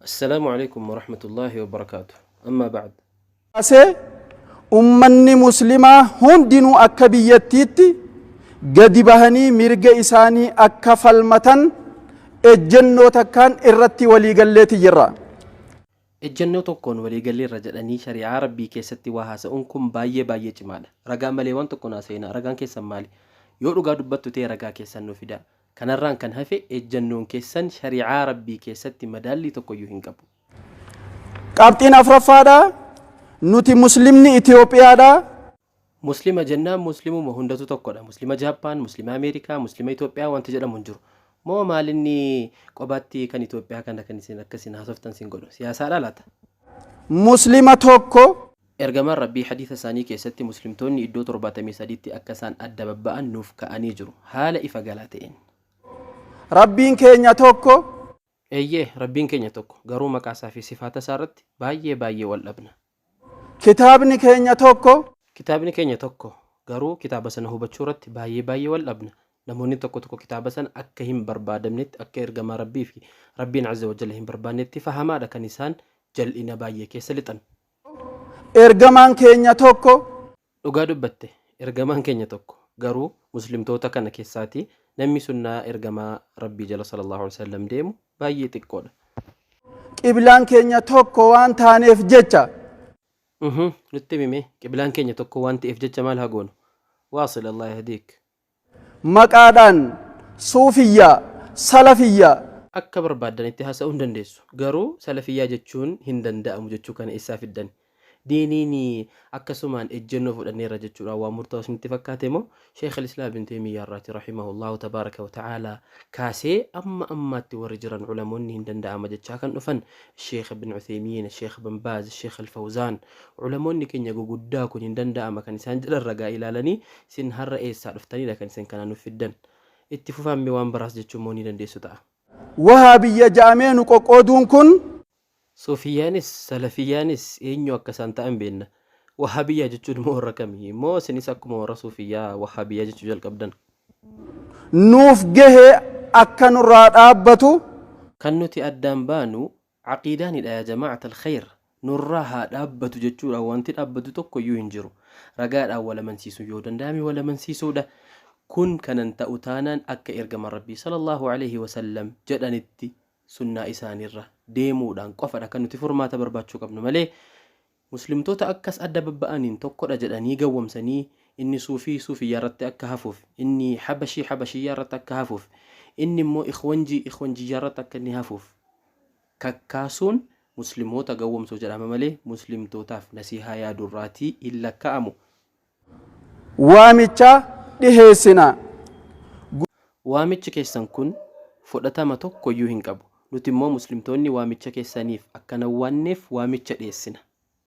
السلام عليكم ورحمة الله وبركاته. أما بعد Asee ummanni muslimaa hundinuu akka biyyattiitti gadi bahanii mirga isaanii akka falmatan ejjennoo takkaan irratti waliigalleeti jirra. ejjennoo tokkoon waliigallee irra jedhanii shari'aa rabbii keessatti waa haasa'uun kun baay'ee cimaadha. Ragaa malee waan tokko naaseenaa ragaan keessan maali? Yoo dhugaa dubbattu ta'e ragaa keessan nu fidaa. Kanarraan kan hafe ejjennoon keessan shari'aa rabbii keessatti madaallii tokkoyyuu hin qabu. Qabxiin afuraffaadha. Nuti muslimni Itoophiyaadha. Muslima jennaan muslimuma hundatu tokkodha. Muslima Jaappaan, muslima Ameerikaa, muslima Itoophiyaa wanti jedhamu hin jiru. Moo maalinni qobaatti kan Itoophiyaa kana kan isin akkasiin haasoftan sin godhu siyaasaadha laata? Muslima tokko ergamaan rabbii hadiisa isaanii keessatti muslimtoonni iddoo 73tti akka isaan adda babba'an nuuf ka'anii jiru haala ifa galaa ta'een. Rabbiin keenya tokko. Eeyyee rabbiin keenya tokko garuu maqaa isaa fi sifaata isaa irratti baay'ee wal dhabna. Kitaabni keenya tokko garuu kitaaba sana hubachuu irratti baay'ee wal dhabna. Namoonni tokko kitaaba sana akka hin barbaadamnetti akka ergamaa rabbii fi rabbiin azza wa jalla hin barbaannetti fahamaadha kan isaan jal'ina baay'ee keessa lixan. Ergamaan keenya tokko. Dhugaa dubbatte ergamaan keenya tokko garuu muslimtoota kana keessaati namni sunnaa ergamaa rabbii jala sallallahu alaihi wasallam deemu baay'ee xiqqoodha. Qiblaan keenya tokko waan taaneef jecha. Nutti himee qiblaan keenya tokko waan ta'eef jecha maal haa goonu? Waasil Allah yahdiik. Maqaadhaan suufiyyaa, salafiyyaa akka barbaaddanitti haasa'uu hin dandeessu. Garuu salafiyyaa jechuun hin danda'amu jechuu kana eessaa fiddan? Diiniin akkasumaan ejjennoo fudhanneerra jechuudha waan murtaa'u isinitti fakkaate moo Sheekh al-Islaam ibn Taymiyyah irraati rahimahullahu tabaaraka wa ta'ala kaasee ammaatti warri jiran ulamoonni hin danda'ama jechaa kan dhufan Sheekh ibn Uthaymiin, Sheekh ibn Baaz, Sheekh al-Fawzaan ulamoonni keenya guguddaa kun hin danda'ama kan isaan jedhan ragaa ilaalanii sin har'a eessaa dhuftanidha kan isin kana nuuf fiddan. Itti fufaamee waan biraas jechuun moo ni dandeessu ta'a? Wahaabiyya ja'amee nu qoqqooduun kun Suufiyaanis salafiyaanis eenyu akka isaan ta'an beekna. Wahabiyyaa jechuun moo warra kamii? Moo isinis akkuma warra suufiyyaa wahabiyyaa jechuu jalqabdan? Nuuf gahee akka nurraa dhaabbatu. Kan nuti addaan baanu aqiidaanidha yaa jamaa'at al-khayr. Nurraa haa dhaabbatu jechuudha wanti dhaabbatu tokkoyyuu hin jiru. Ragaadhaan wal amansiisuu yoo danda'ame wal amansiisuudha. Kun kanan ta'u taanaan akka ergama rabbii sallallahu alaihi wasallam jedhanitti sunnaa isaanirra deemuudhaan qofadha kan nuti furmaata barbaachuu qabnu malee muslimtoota akkas adda babba'aniin tokkodha jedhanii gawwamsanii inni suufiyyaa irratti akka hafuuf inni habashiyyaa irratti akka hafuuf inni immoo ikhwanjiyyaa irratti akka inni hafuuf kakkaasuun muslimoota gawwamsuu jedhama malee muslimtootaaf nasihaa yaadurraatii hin lakka'amu. Waamicha dhiheessina. Waamichi keessan kun fudhatama tokkoyyuu hin qabu. Nuti immoo muslimtoonni waamicha keessaniif akka nawwaanneef waamicha dhiyeessina.